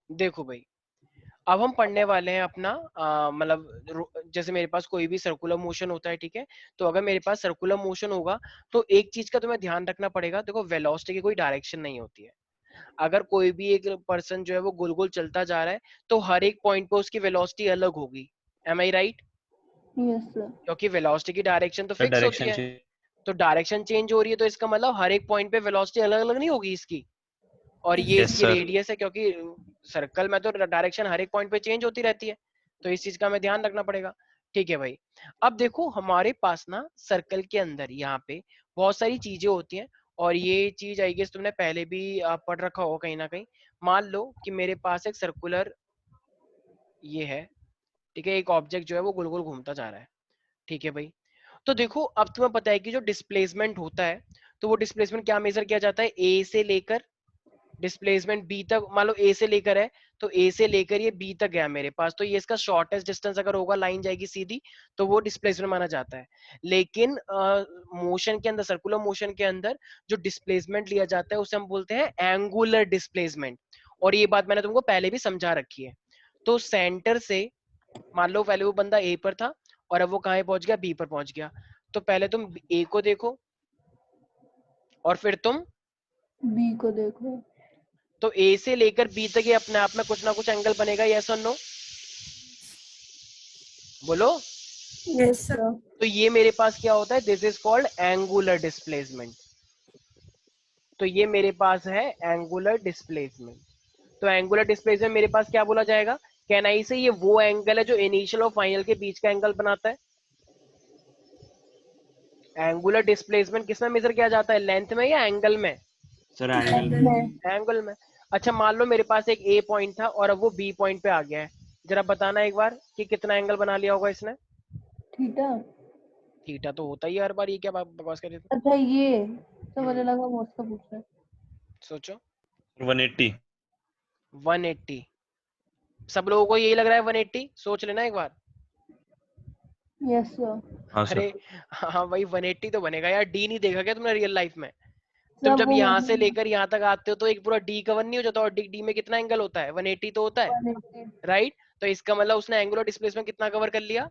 देखो भाई, अब हम पढ़ने वाले हैं अपना जैसे मेरे पास कोई भी सर्कुलर मोशन होता है, ठीक है। तो अगर मेरे पास सर्कुलर मोशन होगा तो एक चीज का तुम्हें ध्यान रखना पड़ेगा। देखो, वेलोसिटी की कोई डायरेक्शन नहीं होती है। अगर कोई भी एक पर्सन जो है वो गोल गोल चलता जा रहा है तो हर एक पॉइंट पे उसकी वेलोसिटी अलग होगी। M I right? Yes sir. क्योंकि वेलोसिटी की डायरेक्शन तो सर फिक्स होती डायरेक्शन है। चेंज। तो डायरेक्शन चेंज हो रही है तो इसका मतलब हर एक पॉइंट पे वेलोसिटी अलग अलग नहीं होगी इसकी। और ये यस इसकी सर। रेडियस है, क्योंकि सर्कल में तो डायरेक्शन हर एक पॉइंट पे चेंज होती रहती है। तो इस चीज का हमें ध्यान रखना पड़ेगा। ठीक है भाई। अब देखो, हमारे पास ना सर्कल के अंदर यहाँ पे बहुत सारी चीजें होती हैं। और ये चीज आई गेस तुमने पहले भी पढ़ रखा होगा कहीं ना कहीं। मान लो कि मेरे पास एक सर्कुलर ये है, ठीक है, एक ऑब्जेक्ट जो है वो गोल गोल घूमता जा रहा है। ठीक है भाई। तो देखो, अब तुम्हें पता है कि जो डिस्प्लेसमेंट होता है, तो वो डिस्प्लेसमेंट क्या मेजर किया जाता है? ए से लेकर डिस्प्लेसमेंट बी तक। मान लो ए से लेकर है, तो ए से लेकर ये बी तक गया मेरे पास, तो ये इसका शॉर्टेस्ट डिस्टेंस अगर होगा, लाइन जाएगी सीधी, तो वो डिस्प्लेसमेंट माना जाता है। लेकिन मोशन के अंदर, सर्कुलर मोशन के अंदर जो डिस्प्लेसमेंट लिया जाता है उसे हम बोलते हैं एंगुलर डिस्प्लेसमेंट। और ये बात मैंने तुमको पहले भी समझा रखी है। तो सेंटर से, मान लो पहले वो बंदा ए पर था और अब वो कहाँ पहुंच गया? बी पर पहुंच गया। तो पहले तुम ए को देखो और फिर तुम बी को देखो। तो ए से लेकर बी तक ये अपने आप में कुछ ना कुछ एंगल बनेगा, यस और नो? बोलो। Yes sir. तो ये मेरे पास क्या होता है? This is called angular displacement. तो ये मेरे पास है एंगुलर डिस्प्लेसमेंट। तो एंगुलर डिस्प्लेसमेंट मेरे पास क्या बोला जाएगा? कैन आई से ये वो एंगल है जो इनिशियल और फाइनल के बीच का एंगल बनाता है। एंगुलर डिस्प्लेसमेंट किसमें मेजर किया जाता है? लेंथ में या एंगल में? सर एंगल में। एंगल में। अच्छा, मान लो मेरे पास एक ए पॉइंट था और अब वो बी पॉइंट पे आ गया है। जरा बताना एक बार कि कितना एंगल बना लिया होगा इसने? थीटा। थीटा तो होता ही है हर बार, ये क्या बकवास कर रहे थे? अच्छा ये तो मुझे लगा वो उसका पूछ रहा है। सोचो। 180। 180। सब लोगों को यही लग रहा है 180? सोच लेना एक बार। Yes sir. हाँ अरे सर। हाँ भाई, 180 तो बनेगा यार। डी नहीं देखा क्या तुमने रियल लाइफ में? तुम सब जब वो यहाँ से लेकर यहाँ तक आते हो तो एक पूरा डी कवर नहीं हो जाता? और डी डी में कितना एंगल होता है? 180 तो होता है, 180। राइट? तो इसका मतलब उसने एंगुलर डिस्प्लेसमेंट कितना कवर कर लिया?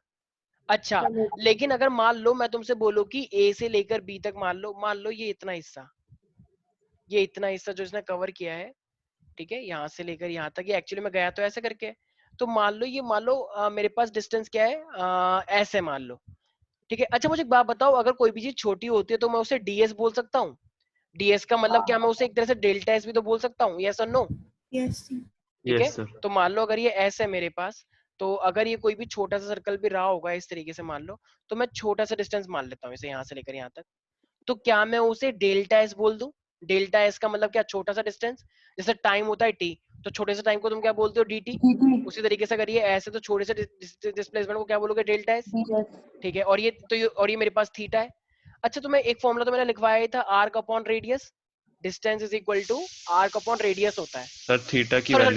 अच्छा। 180। लेकिन अगर मान लो मैं तुमसे बोलूं कि ए से लेकर बी तक, मान लो ये इतना हिस्सा, ये इतना हिस्सा जो इसने कवर किया है, ठीक है, यहाँ से लेकर यहाँ तक, ये एक्चुअली में गया तो ऐसे करके। तो मान लो ये, मान लो मेरे पास डिस्टेंस क्या है? ऐसे मान लो। ठीक है। अच्छा, मुझे एक बात बताओ, अगर कोई भी चीज छोटी होती है तो मैं उसे डीएस बोल सकता हूँ? डीएस का मतलब क्या, मैं उसे एक तरह से डेल्टा एस भी तो बोल सकता हूँ, यस और नो? यस। ठीक है। Yes sir. तो मान लो अगर ये एस है मेरे पास, तो अगर ये कोई भी छोटा सा सर्कल भी रहा होगा इस तरीके से, मान लो, तो मैं छोटा सा डिस्टेंस मान लेता हूँ इसे, यहाँ से लेकर यहाँ तक। तो क्या मैं उसे डेल्टा एस बोल दूं? डेल्टा एस का मतलब क्या? छोटा सा डिस्टेंस। जैसे टाइम होता है टी, तो छोटे से टाइम को तुम क्या बोलते हो? डीटी। जीटी। उसी तरीके से अगर ये ऐसे, तो छोटे से डिस्प्लेसमेंट को क्या बोलोगे? Delta S. यस। ठीक है। और ये मेरे पास थीटा है। अच्छा, तो मैं एक फॉर्मूला तो मैंने लिखवाया ही था, arc upon radius. Distance is equal to arc upon radius होता है। सर थीटा की सॉरी सॉरी,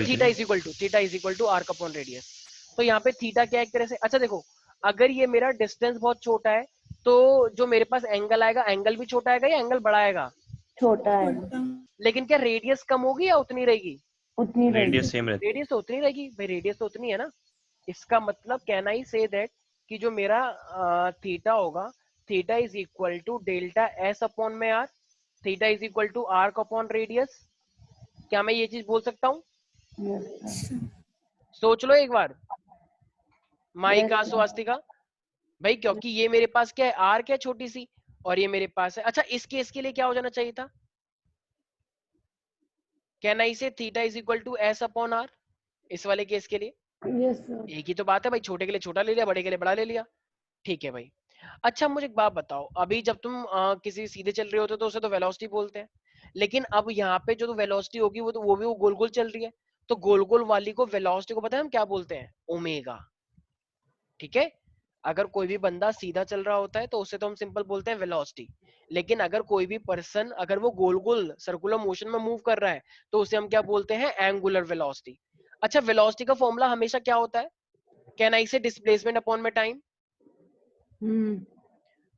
वैल्यू थी थीटा ना। Is equal to, arc upon radius. तो यहाँ पे थीटा क्या है एक तरह से? अच्छा देखो, अगर ये मेरा डिस्टेंस बहुत छोटा है तो जो मेरे पास एंगल आएगा, एंगल भी छोटा आएगा या एंगल बड़ा आएगा? छोटा है। लेकिन क्या रेडियस कम होगी या उतनी रहेगी? उतनी रेडियस रहेगी। सेम रहती। रेडियस तो उतनी रहेगी भाई, रेडियस तो उतनी है ना। इसका मतलब कैन आई से दैट कि जो मेरा थीटा होगा, theta is equal to delta S upon में R. Theta is equal to arc upon radius. क्या मैं ये चीज बोल सकता हूँ? यस। सोच लो एक बार, माइका यस। स्वास्तिका। भाई क्योंकि ये मेरे पास क्या है? आर क्या है? छोटी सी। और ये मेरे पास है। अच्छा, इस केस के लिए क्या हो जाना चाहिए था? Can I say theta is equal to S upon R, इस वाले केस के लिए। यस। एक ही तो बात है भाई, छोटे के लिए छोटा ले लिया, बड़े के लिए बड़ा ले लिया। ठीक है भाई। अच्छा, मुझे एक बात बताओ, अभी जब तुम किसी सीधे चल रहे होते तो उसे तो वेलोसिटी बोलते हैं। लेकिन अब यहाँ पे जो तो वेलोसिटी होगी वो तो वो भी वो गोल गोल चल रही है। तो गोल गोल वाली को, वेलोसिटी को पता है हम क्या बोलते हैं? ओमेगा। ठीक है। अगर कोई भी बंदा सीधा चल रहा होता है तो उसे तो हम सिंपल बोलते हैं वेलोसिटी। लेकिन अगर कोई भी पर्सन, अगर वो गोल गोल सर्कुलर मोशन में मूव कर रहा है, तो उसे हम क्या बोलते हैं? Angular velocity. अच्छा, वेलोसिटी का फॉर्मूला हमेशा क्या होता है? कैन आई से डिस्प्लेसमेंट अपॉन में टाइम। हम्म।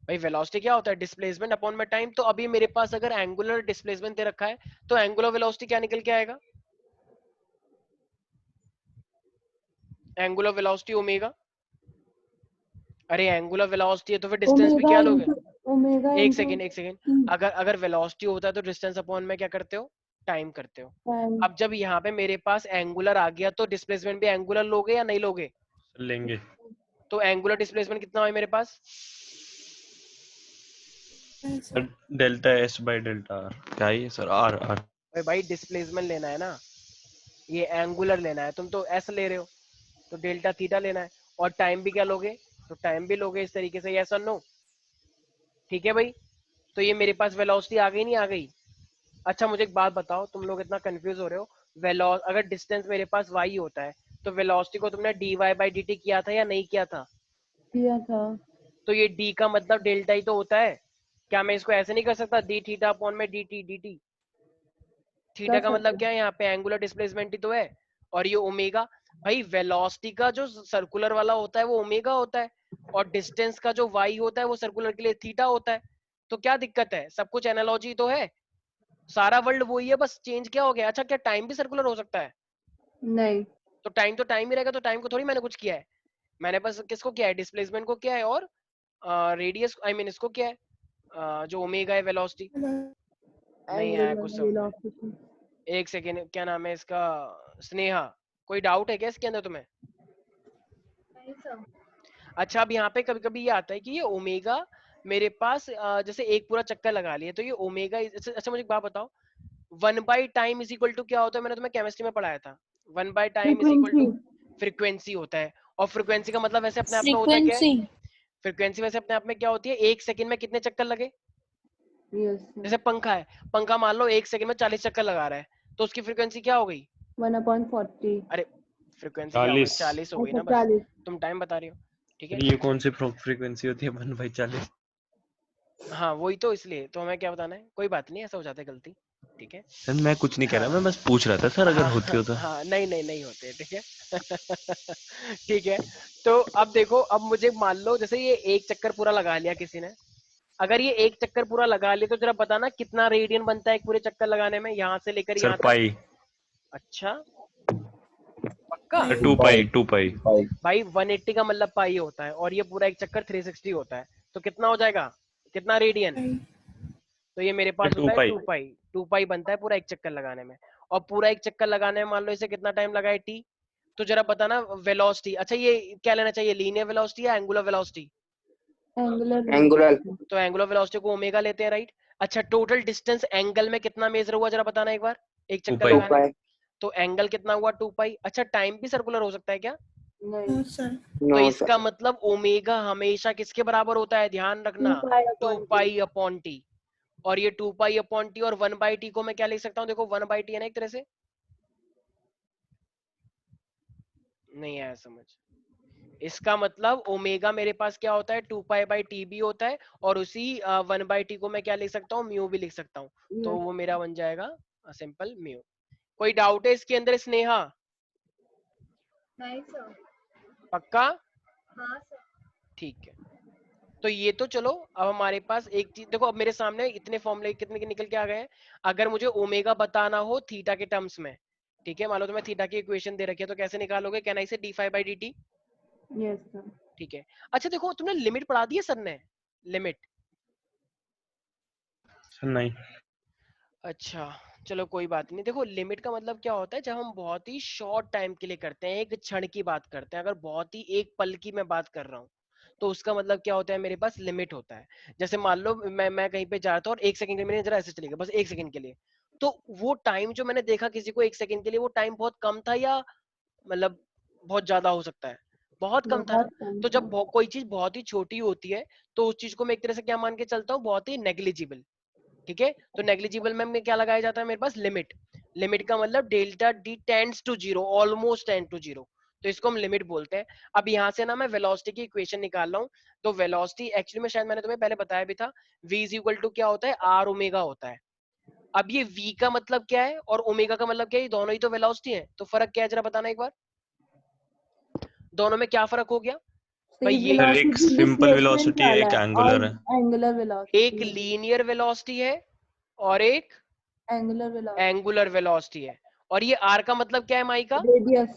भाई वेलोसिटी क्या होता है? डिस्प्लेसमेंट अपॉन में टाइम। तो अभी मेरे पास अगर एंगुलर डिस्प्लेसमेंट दे रखा है तो एंगुलर वेलोसिटी क्या निकल के आएगा? Angular velocity omega. अरे एंगुलर वेलोसिटी है तो फिर डिस्टेंस भी क्या लोगे? ओमेगा एक सेकेंड, अगर वेलोसिटी होता है तो डिस्टेंस अपॉन में क्या करते हो? टाइम करते हो। टाइम। अब जब यहाँ पे मेरे पास एंगुलर आ गया तो डिस्प्लेसमेंट भी एंगुलर लोगे या नहीं लोगे? लेंगे। तो एंगुलर डिस्प्लेसमेंट कितना है मेरे पास? Delta S by delta R. क्या है ये सर? Are are. अरे भाई डिस्प्लेसमेंट लेना है ना, ये एंगुलर लेना है, तुम तो एस ले रहे हो, तो डेल्टा थीटा लेना है। और टाइम भी क्या लोगे? तो टाइम भी लोगे इस तरीके से, यस और नो? ठीक है भाई, तो ये मेरे पास वेलोसिटी आ गई नहीं आ गई? अच्छा मुझे एक बात बताओ, तुम लोग इतना कंफ्यूज हो रहे हो, अगर डिस्टेंस मेरे पास y होता है तो वेलोसिटी को तुमने dy बाई डी टी किया था या नहीं किया था? किया था। तो ये d का मतलब डेल्टा ही तो होता है। क्या मैं इसको ऐसे नहीं कर सकता, डी थीटा अपॉन में डी टी? थीटा कर का मतलब सकते क्या है? यहाँ पे एंगुलर डिस्प्लेसमेंट ही तो है। और ये ओमेगा, भाई वेलोसिटी का जो सर्कुलर वाला होता है वो ओमेगा होता है, और डिस्टेंस का जो y होता है वो सर्कुलर के लिए थीटा होता है। तो क्या दिक्कत है? सब कुछ एनालॉजी तो है, सारा वर्ल्ड वही है, बस चेंज क्या हो गया? अच्छा क्या टाइम भी सर्कुलर हो सकता है? नहीं। तो टाइम ही रहेगा, तो टाइम को थोड़ी मैंने कुछ किया है, मैंने बस किसको किया है? डिस्प्लेसमेंट को किया है, और रेडियस आई मीन इसको किया है, जो ओमेगा है वेलोसिटी। नहीं आया कुछ एंगुलर समझ में? वेलोसिटी। एक सेकेंड, क्या नाम है इसका? स्नेहा, कोई डाउट है क्या इसके अंदर तुम्हें? नहीं सर। अच्छा अब यहाँ पे कभी कभी ये आता है कि ये ओमेगा मेरे पास जैसे एक पूरा चक्कर लगा लिया तो ये ओमेगा, अच्छा मुझे एक बात बताओ, 1/टाइम इज इक्वल टू क्या होता है? मैंने तुम्हें केमिस्ट्री में पढ़ाया था, 1/टाइम इज इक्वल फ्रीक्वेंसी। टू फ्रीक्वेंसी होता है। और फ्रीक्वेंसी का मतलब वैसे अपने आप में होता है क्या है? फ्रीक्वेंसी। फ्रीक्वेंसी वैसे अपने आप में क्या होती है? एक सेकंड में कितने चक्कर लगे? यस। जैसे पंखा है, पंखा मान लो एक सेकंड में 40 चक्कर लगा रहा है, तो उसकी फ्रीक्वेंसी क्या हो गई? 1/40। अरे फ्रीक्वेंसी क्या हो गई? 40। 40 हो गई अच्छा ना, बस 40। तुम टाइम बता रही हो। ठीक है, ये कौन सी फ्रीक्वेंसी होती है 1/40? हाँ वही तो, इसलिए तो हमें क्या बताना है, कोई बात नहीं, ऐसा हो जाता है गलती। ठीक है, सर मैं कुछ नहीं कह रहा, हाँ मैं बस पूछ रहा था सर, अगर हाँ होती हाँ हो तो। हाँ, नहीं नहीं नहीं होते, ठीक है। ठीक है, तो अब देखो, अब मुझे मान लो जैसे ये एक चक्कर पूरा लगा लिया किसी ने, अगर ये एक चक्कर पूरा लगा लिया तो जरा बताना कितना रेडियन बनता है एक पूरे चक्कर लगाने में, यहाँ से लेकर सर यहाँ तक? पाई। अच्छा पक्का? 2 पाई 2 पाई। भाई 180 का मतलब पाई होता है, और ये पूरा एक चक्कर 360 होता है, तो कितना हो जाएगा? कितना रेडियन? तो ये मेरे पास होता है 2 पाई। 2 पाई। 2 पाई बनता है पूरा एक चक्कर लगाने में, और पूरा एक चक्कर लगाने में मान लो इसे कितना टाइम लगा है? टी। तो जरा बताना वेलोसिटी, अच्छा ये क्या लेना चाहिए, लीनियर वेलोसिटी या एंगुलर वेलोसिटी? एंगुलर। तो एंगुलर वेलोसिटी को ओमेगा लेते हैं, राइट? अच्छा टोटल डिस्टेंस एंगल में कितना मेजर हुआ, जरा बताना एक बार, एक टू चक्कर पाई। लगाने में? तो एंगल कितना हुआ? 2 पाई। अच्छा टाइम भी सर्कुलर हो सकता है क्या? नहीं सर। तो इसका मतलब ओमेगा हमेशा किसके बराबर होता है, ध्यान रखना? 2 पाई 2 पाई अपॉन टी। और ये 2 पाई अपॉन टी और 1/t को मैं क्या लिख सकता हूँ? देखो 1/t है ना एक तरह से, नहीं आया समझ? इसका मतलब ओमेगा मेरे पास क्या होता है? 2 पाई/टी भी होता है, और उसी 1/t को मैं क्या लिख सकता हूँ? म्यू भी लिख सकता हूँ। तो वो मेरा बन जाएगा सिंपल म्यू। कोई डाउट है इसके अंदर स्नेहा? नहीं सर। पक्का? हाँ सर। ठीक है, तो ये तो चलो, अब हमारे पास एक चीज देखो, अब मेरे सामने इतने फॉर्मूले कितने के निकल के आ गए हैं। अगर मुझे ओमेगा बताना हो थीटा के टर्म्स में, ठीक है, मान लो तुम्हें थीटा की इक्वेशन दे रखी है, तो कैसे निकालोगे? कैन आई से d5/dt? Yes sir. ठीक है, अच्छा देखो तुमने लिमिट पढ़ा दी है सर ने? लिमिट? सर नहीं। अच्छा चलो कोई बात नहीं, देखो लिमिट का मतलब क्या होता है, जब हम बहुत ही शॉर्ट टाइम के लिए करते हैं, एक क्षण की बात करते हैं, अगर बहुत ही एक पल की मैं बात कर रहा हूँ, तो उसका मतलब क्या होता है, मेरे पास लिमिट होता है। जैसे मान लो मैं कहीं पे जा रहा था और एक सेकंड के लिए जरा ऐसे चले गए, बस एक सेकंड के लिए, तो वो टाइम जो मैंने देखा किसी को एक सेकंड के लिए, वो टाइम बहुत कम था या मतलब बहुत ज्यादा हो सकता है? बहुत कम था ना। बहुत कम तो था। जब कोई चीज बहुत ही छोटी होती है, तो उस चीज को मैं एक तरह से क्या मान के चलता हूँ? बहुत ही नेग्लिजिबल। ठीक है, तो नेग्लिजिबल में क्या लगाया जाता है मेरे पास? लिमिट। लिमिट का मतलब delta D tends to zero, almost tend to zero, तो इसको हम लिमिट बोलते हैं। अब यहाँ से ना मैं वेलोसिटी की इक्वेशन निकाल रहा हूँ, तो वेलोसिटी एक्चुअली में शायद मैंने तुम्हें पहले बताया भी था, v इज इक्वल टू क्या होता है? आर ओमेगा होता है। अब ये v का मतलब क्या है और ओमेगा का मतलब क्या है? ये दोनों ही तो वेलोसिटी है, तो फर्क क्या है जरा बताना एक बार, दोनों में क्या फर्क हो गया? भाई ये सर एक वेलोसिटी सिंपल डिस्प्लेसमेंट वेलोसिटी है, वाला एक है और एंगुलर है। एंगुलर एक वेलोसिटी है। लीनियर वेलोसिटी है और एक एंगुलर वेलोसिटी। एंगुलर वेलोसिटी है। और ये आर का मतलब क्या है माई का? रेडियस।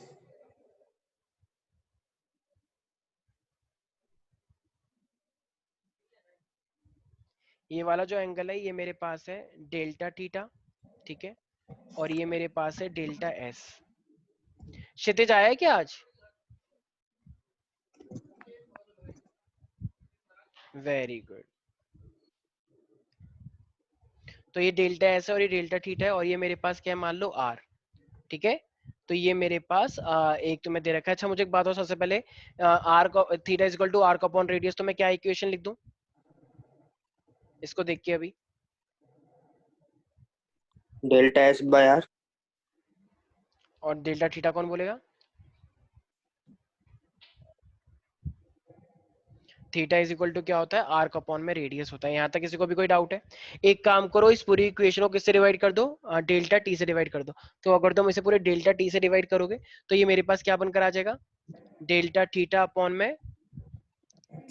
ये वाला जो एंगल है ये मेरे पास है डेल्टा थीटा, ठीक है, और ये मेरे पास है डेल्टा एस। क्षितिज आया है क्या आज? Very good. तो ये डेल्टा एस है और ये डेल्टा थीटा है और ये मेरे पास क्या है मान लो आर, ठीक है। तो ये मेरे पास एक तो मैं दे रखा है। अच्छा मुझे एक बात हो, सबसे पहले R theta is equal to R upon radius, तो मैं क्या इक्वेशन लिख दूं इसको देख के अभी? Delta S by R. और डेल्टा थीटा कौन बोलेगा? थीटा इज इक्वल टू क्या होता है? आर्क अपॉन में रेडियस होता है। यहाँ तक किसी को भी कोई डाउट है? एक काम करो, इस पूरी इक्वेशन को किससे डिवाइड कर दो? डेल्टा टी से डिवाइड कर दो। तो अगर तुम इसे पूरे डेल्टा टी से डिवाइड करोगे तो ये मेरे पास क्या बनकर आ जाएगा? डेल्टा थीटा अपॉन में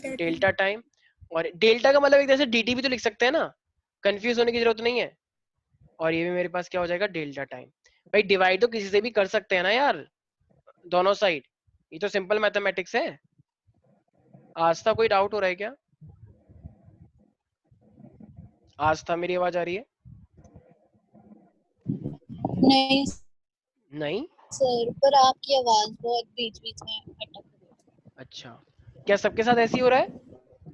डेल्टा टाइम, और डेल्टा का मतलब एक तरह से dt भी तो लिख सकते हैं ना, कंफ्यूज होने की जरूरत नहीं है। और ये भी मेरे पास क्या हो जाएगा? Delta time. भाई डिवाइड तो किसी से भी कर सकते हैं ना यार, दोनों साइड, ये तो सिंपल मैथमेटिक्स है। आज था कोई डाउट हो रहा है क्या? आज था मेरी आवाज आ रही है? नहीं नहीं? सर, पर आपकी आवाज बहुत बीच बीच में अटक रही है। अच्छा, क्या सबके साथ ऐसे ही हो रहा है?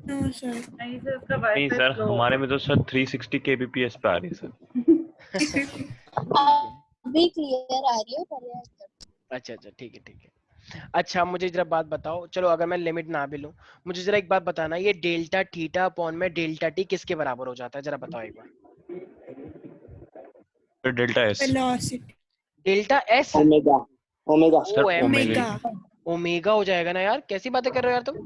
नहीं सर, उसका नहीं वाईफाई सर, स्लो हमारे में तो सर 360 kbps पे आ रही है सर। अभी क्लियर आ रही है पर अच्छा अच्छा, ठीक है ठीक है। अच्छा मुझे जरा बात बताओ, चलो अगर मैं लिमिट ना भी लूं, मुझे जरा एक बात बताना, ये डेल्टा थीटा अपॉन में डेल्टा टी किसके बराबर हो जाता है? जरा बताओ एक बार। फिर delta S velocity delta S? Omega. Omega sir, omega. Omega. Omega हो जाएगा ना यार, कैसी बातें कर रहे हो यार तुम?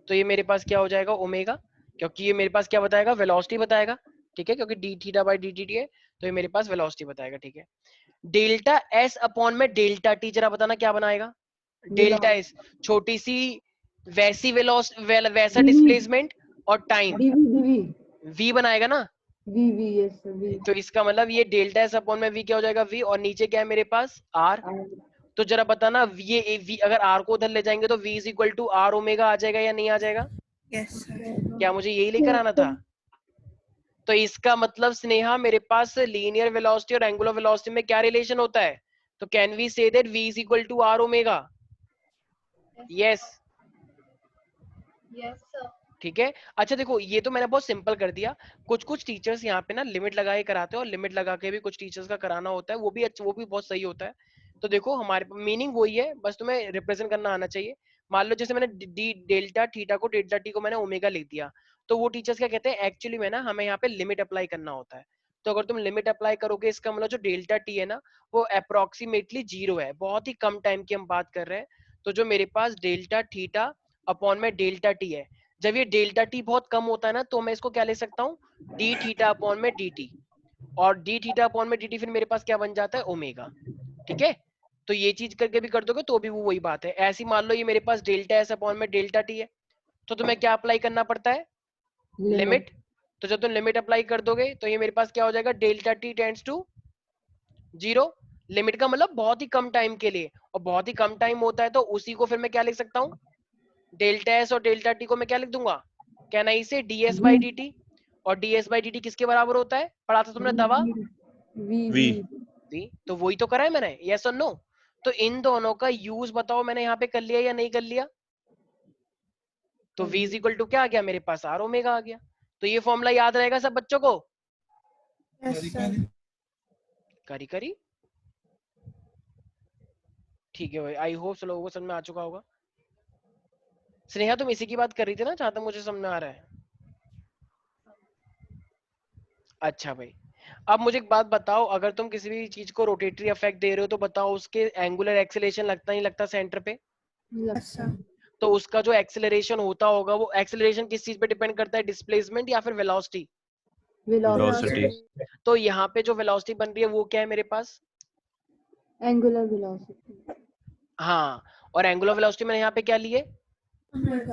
तो ये मेरे पास क्या हो जाएगा? ओमेगा, क्योंकि ये मेरे पास क्या बताएगा? वेलोसिटी बताएगा, ठीक है, क्योंकि D theta by D T है, तो ये मेरे पास वेलोसिटी बताएगा, ठीक है। डेल्टा एस अपॉन में डेल्टा टी, जरा बताना क्या बनाएगा? डेल्टा एस छोटी सी वैसी वैसा डिस्प्लेसमेंट और टाइम वी बनाएगा ना, तो इसका मतलब ये डेल्टा एस अपॉन में वी क्या हो जाएगा? वी, और नीचे क्या है मेरे पास? आर। तो जरा बताना ये वी अगर आर को उधर ले जाएंगे तो V is equal to R omega आ जाएगा या नहीं आ जाएगा? Yes sir. क्या मुझे यही लेकर आना था? तो इसका मतलब स्नेहा मेरे पास लीनियर वेलोसिटी और एंगुलर वेलोसिटी में क्या रिलेशन होता है? तो can we say that v is equal to R omega? Yes, yes sir. ठीक है। अच्छा देखो, ये तो मैंने बहुत सिंपल कर दिया। कुछ कुछ टीचर्स यहाँ पे ना लिमिट लगा के कराते हैं, और लिमिट लगा के भी कुछ टीचर्स का कराना होता है, वो भी अच्छा, वो भी बहुत सही होता है। तो देखो हमारे मीनिंग वही है, बस तुम्हें रिप्रेजेंट करना आना चाहिए। मान लो जैसे मैंने डेल्टा थीटा को डेल्टा टी को मैंने ओमेगा लिख दिया, तो वो टीचर्स क्या कहते हैं, एक्चुअली में ना हमें यहाँ पे लिमिट अप्लाई करना होता है। तो अगर तुम लिमिट अप्लाई करोगे, इसका मतलब जो डेल्टा टी है ना वो अप्रोक्सीमेटली 0 है, बहुत ही कम टाइम की हम बात कर रहे हैं। तो जो मेरे पास डेल्टा थीटा अपॉन में डेल्टा टी है, जब ये डेल्टा टी बहुत कम होता है ना, तो मैं इसको क्या ले सकता हूँ? डी थीटा अपॉन में डी टी, और डी थीटा अपॉन में डी टी फिर मेरे पास क्या बन जाता है? ओमेगा, ठीक है। तो ये चीज करके भी कर दोगे तो भी वो वही बात है। ऐसी मान लो ये मेरे पास डेल्टा एस अपॉन में डेल्टा टी है, तो तुम्हें क्या अप्लाई करना पड़ता है? लिमिट। तो जब तुम लिमिट अप्लाई कर दोगे तो ये मेरे पास क्या हो जाएगा? Delta T tends to 0। Limit का मतलब बहुत ही कम टाइम के लिए, और बहुत ही कम टाइम होता है तो उसी को फिर मैं क्या लिख सकता हूँ? डेल्टा एस और डेल्टा टी को मैं क्या लिख दूंगा? Can I say D S by D T, और D S by D T किसके बराबर होता है? पढ़ा था तुमने दवा? वी। वी, तो वही तो करा है मैंने, यस और नो? तो इन दोनों का यूज बताओ मैंने यहाँ पे कर लिया या नहीं कर लिया? तो v इज इक्वल टू क्या आ गया मेरे पास? आर ओमेगा आ गया। तो ये फॉर्मूला याद रहेगा सब बच्चों को? Yes sir. करी करी, ठीक है भाई, आई होप सब लोगों को समझ में आ चुका होगा। स्नेहा तुम इसी की बात कर रही थी ना, जहां तक मुझे समझ में आ रहा है? अच्छा भाई, अब मुझे एक बात बताओ, अगर तुम किसी भी चीज को रोटेटरी इफेक्ट दे रहे हो तो बताओ उसके एंगुलर एक्सेलरेशन लगता नहीं लगता सेंटर पे? Yes sir. तो उसका जो एक्सेलरेशन होता होगा, वो एक्सेलरेशन किस चीज पे डिपेंड करता है? डिस्प्लेसमेंट या फिर वेलोसिटी? वेलोसिटी। तो यहाँ पे जो वेलोसिटी बन रही है वो क्या है मेरे पास? Angular velocity. हाँ, और एंगुलर वेलोसिटी मैंने यहाँ पे क्या ली है?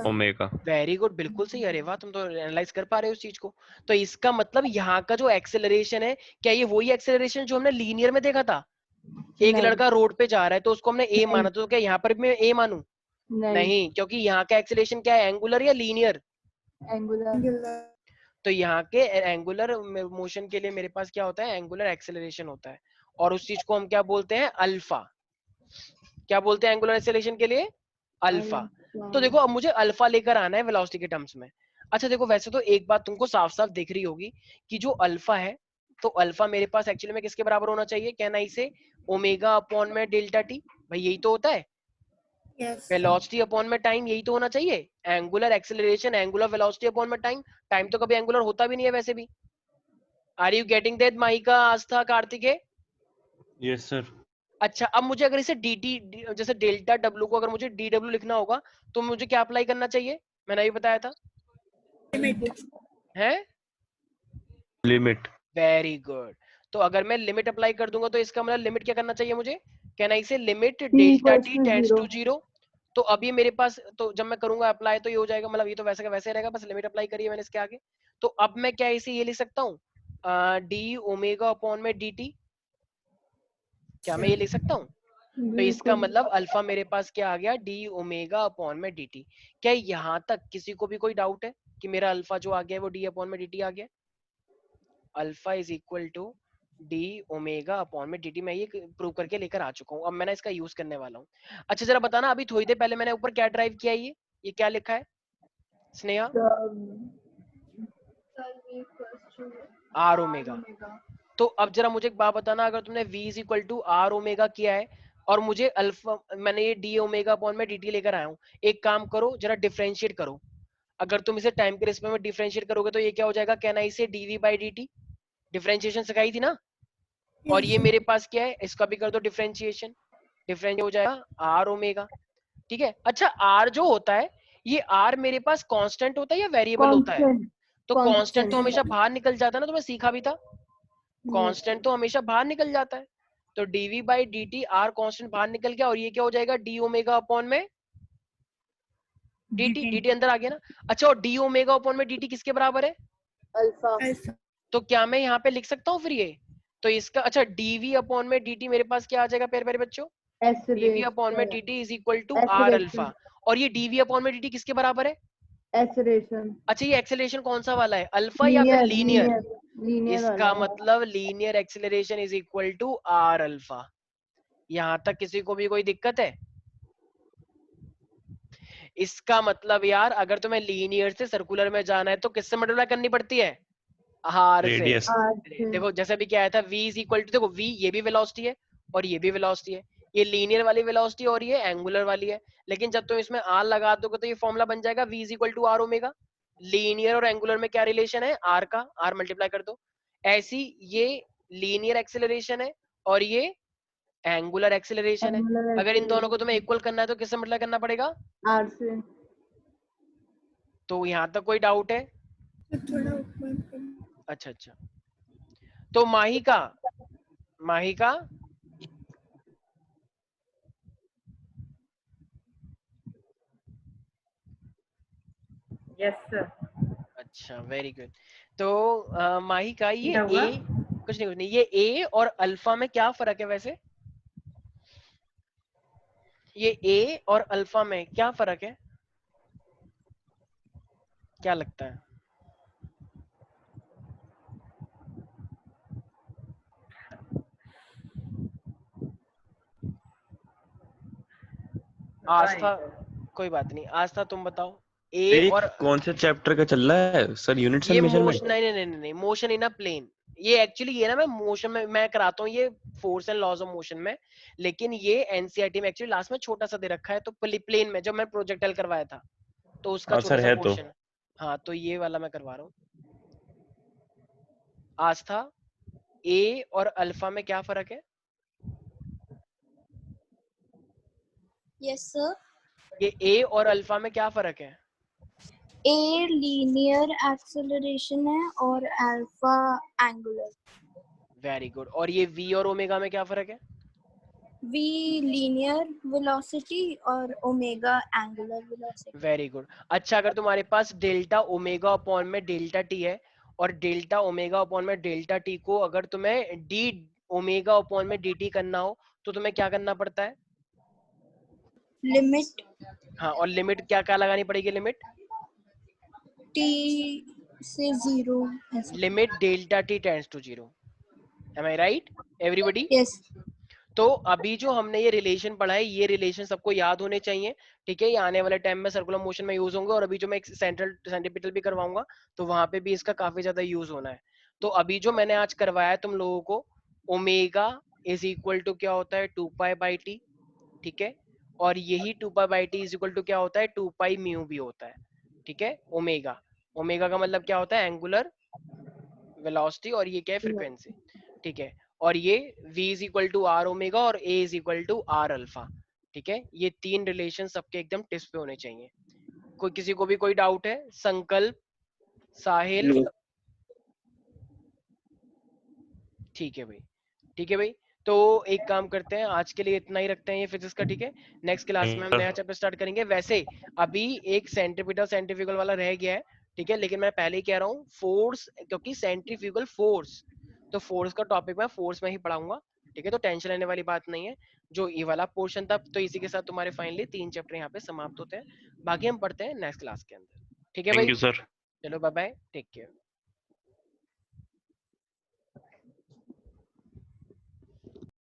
ओमेगा। वेरी गुड, बिल्कुल सही। अरे वाह, तुम तो एनालाइज कर पा रहे हो उस चीज को। तो इसका मतलब यहाँ का जो एक्सेलरेशन है, क्या ये वही एक्सेलरेशन जो हमने लीनियर में देखा था? एक नहीं। लड़का रोड पे जा रहा है तो उसको हमने ए नहीं। माना, तो क्या यहाँ पर भी मैं ए मानूं? नहीं, क्योंकि यहाँ का एक्सेलरेशन क्या है? एंगुलर या लीनियर? एंगुलर। तो यहाँ के एंगुलर मोशन के लिए मेरे पास क्या होता है, एंगुलर एक्सेलरेशन होता है, और उस चीज को हम क्या बोलते हैं, अल्फा। क्या बोलते हैं एंगुलर एक्सेलरेशन के लिए, अल्फा। तो देखो अब मुझे अल्फा लेकर आना है वेलोसिटी के टर्म्स में। अच्छा देखो, वैसे तो एक बात तुमको साफ साफ दिख रही होगी कि जो अल्फा है, तो अल्फा मेरे पास एक्चुअली में किसके बराबर होना चाहिए, कहना इसे ओमेगा अपॉन में डेल्टा टी, भाई यही तो होता है, Yes. वेलोसिटी अपॉन में टाइम, यही तो होना चाहिए। Angular acceleration angular velocity upon में टाइम, टाइम तो कभी एंगुलर होता भी नहीं है वैसे भी। Are you getting that Maika, Astha, Kartikeya? Yes sir. अच्छा अब मुझे अगर इसे dt जैसे डेल्टा w को अगर मुझे dw लिखना होगा तो मुझे क्या अप्लाई करना चाहिए, मैंने अभी बताया था, है लिमिट। Very good. तो अगर मैं लिमिट अप्लाई कर दूंगा तो इसका मतलब लिमिट क्या करना चाहिए मुझे, कहना इसे limit delta equals t to tends to 0. Zero. तो अब ये मेरे पास, तो जब मैं करूंगा अप्लाई तो ये हो जाएगा, मतलब ये तो वैसे का वैसे रहेगा, बस लिमिट अप्लाई करिए मैंने इसके आगे। तो अब मैं क्या इसे ये लिख सकता हूँ, डी ओमेगा अपॉन में dt, क्या मैं ये लिख सकता हूँ? तो इसका बिल्कुल. मतलब अल्फा मेरे पास क्या आ गया, डी ओमेगा अपॉन में dt। क्या यहाँ तक किसी को भी कोई डाउट है कि मेरा अल्फा जो आ गया है वो डी अपॉन में dt आ गया? Alpha is equal to D omega upon में dt, मैं ये प्रूव करके लेकर आ चुका हूँ, अब मैं ना इसका यूज करने वाला हूँ। अच्छा जरा बताना, अभी थोड़ी देर पहले मैंने ऊपर क्या ड्राइव किया, ये क्या लिखा है स्नेहा? Are omega. तो अब जरा मुझे एक बात बताना, अगर तुमने v is equal to R omega किया है और मुझे अल्फा, मैंने ये डी ओमेगा अपॉन में dt लेकर आया हूँ, एक काम करो जरा डिफरेंशिएट करो। अगर तुम इसे टाइम के रिस्पेक्ट में डिफरेंशिएट करोगे तो ये क्या हो जाएगा, कहना इसे dv बाई dt, डिफरेंशिएशन सिखाई थी ना। और ये मेरे पास क्या है, इसका भी कर दो डिफरेंशिएशन, डिफरेंशिएट हो जाएगा आर ओमेगा, ठीक है। अच्छा आर जो होता है, ये आर मेरे पास कांस्टेंट होता है या वेरिएबल होता है? Constant. तो कांस्टेंट तो हमेशा Constant. बाहर निकल जाता है ना, तो मैं सीखा भी था, Yes. कांस्टेंट तो हमेशा बाहर निकल जाता है। तो dv by dt, R constant बाहर निकल गया और ये क्या हो जाएगा, डी ओमेगा अपॉन में dt, dt अंदर आ गया ना। अच्छा और डी ओमेगा अपॉन में dt किसके बराबर है, Alpha. तो क्या मैं यहाँ पे लिख सकता हूँ फिर ये, तो इसका अच्छा dv अपॉन में dt मेरे पास क्या आ जाएगा प्यारे प्यारे बच्चों, dv अपॉन में dt is equal to R alpha. और ये dv अपॉन में dt किसके बराबर है? Acceleration. अच्छा ये एक्सेलरेशन कौन सा वाला है, अल्फा या फिर लीनियर? Linear इसका वाला. मतलब linear acceleration is equal to R alpha. यहां तक किसी को भी कोई दिक्कत है? इसका मतलब यार अगर तुम्हें लीनियर से सर्कुलर में जाना है तो किससे मल्टीप्लाई करनी पड़ती है, आर से। रेडियस। देखो जैसे भी क्या आया था v इज इक्वल टू, देखो v ये भी वेलोसिटी है और ये भी वेलोसिटी है, ये लीनियर वाली वेलोसिटी और ये एंगुलर वाली है। लेकिन जब तुम इसमें r लगा दोगे तो ये फॉर्मूला बन जाएगा v is equal to R omega. Linear और एंगुलर में क्या रिलेशन है, r का, r मल्टीप्लाई कर दो। ऐसी ये लीनियर एक्सेलरेशन है और ये एंगुलर एक्सेलरेशन है। अगर इन दोनों को तुम्हें इक्वल करना है तो किससे मल्टीप्लाई करना पड़ेगा, R से. तो यहाँ तक कोई डाउट है? थोड़ा ऊपर. अच्छा अच्छा, तो माहिका, माहिका यस सर। अच्छा वेरी गुड। तो माहिका ये ए, कुछ नहीं, ये ए और अल्फा में क्या फर्क है वैसे, ये ए और अल्फा में क्या फर्क है, क्या लगता है? आस्था, कोई बात नहीं, आस्था तुम बताओ। ए और कौन से चैप्टर का चल रहा है सर, यूनिट्स ये एंड मोशन, मेजरमेंट? नहीं, मोशन इन अ प्लेन। ये एक्चुअली ये ना मैं मोशन में मैं कराता हूँ ये force and laws of motion में, लेकिन ये एनसीईआरटी में एक्चुअली लास्ट में छोटा सा दे रखा है, तो प्लेन में जब मैं प्रोजेक्टाइल करवाया था तो उसका हाँ छोटा सर सा है तो। पोर्शन। हाँ तो ये वाला मैं करवा रहा हूँ। आस्था, ए और अल्फा में क्या फर्क है? Yes, sir. ये ए और अल्फा में क्या फर्क है? A linear acceleration है और alpha angular. Very good. और ये वी और ओमेगा में क्या फर्क है? V linear velocity और omega angular velocity. Very good. अच्छा अगर तुम्हारे पास डेल्टा ओमेगा अपॉन में डेल्टा टी है और डेल्टा ओमेगा अपॉन में डेल्टा टी को अगर तुम्हें डी ओमेगा अपॉन में डी टी करना हो तो तुम्हें क्या करना पड़ता है? Limit हाँ और लिमिट क्या क्या लगानी पड़ेगी, लिमिट t Say 0. ऐसा. Limit delta T tends to 0. Am I right everybody? Yes. तो अभी जो हमने ये रिलेशन पढ़ा है, ये रिलेशन सबको याद होने चाहिए, ठीक है? ये आने वाले टाइम में सर्कुलर मोशन में यूज होंगे, और अभी जो मैं सेंट्रीपिटल भी करवाऊंगा तो वहां पे भी इसका काफी ज्यादा यूज होना है. तो अभी जो मैंने आज करवाया तुम लोगों को, ओमेगा इज इक्वल टू क्या होता है, 2 पाई बाई टी, ठीक है? और यही 2 pi by T is equal to क्या होता है, 2 पाई म्यू भी होता है, ठीक है? ओमेगा, ओमेगा का मतलब क्या होता है, एंगुलर वेलोसिटी, और ये क्या है, फ्रीक्वेंसी, ठीक है? और ये v is equal to R omega और a is equal to R alpha, ठीक है? ये तीन रिलेशन सबके एकदम टिप्स पे होने चाहिए. कोई किसी को भी कोई डाउट है? संकल्प, साहिल? नहीं। ठीक है भाई, ठीक है भाई. तो एक काम करते हैं, आज के लिए इतना ही रखते हैं ये फिजिक्स का, ठीक है? नेक्स्ट क्लास में हम नया चैप्टर स्टार्ट करेंगे. वैसे अभी एक सेंट्रीपिटल सेंट्रीफ्यूगल वाला रह गया है, ठीक है? लेकिन मैं पहले ही कह रहा हूँ, फोर्स, क्योंकि सेंट्रीफ्यूगल फोर्स, तो फोर्स का टॉपिक मैं फोर्स में ही पढ़ाऊंगा, ठीक है? तो टेंशन लेने वाली बात नहीं है. जो ये वाला पोर्शन था, तो इसी के साथ तुम्हारे फाइनली 3 चैप्टर यहाँ पे समाप्त होते हैं. बाकी हम पढ़ते हैं नेक्स्ट क्लास के अंदर, ठीक है थैंक भाई? You sir. चलो बाय बाय, टेक केयर.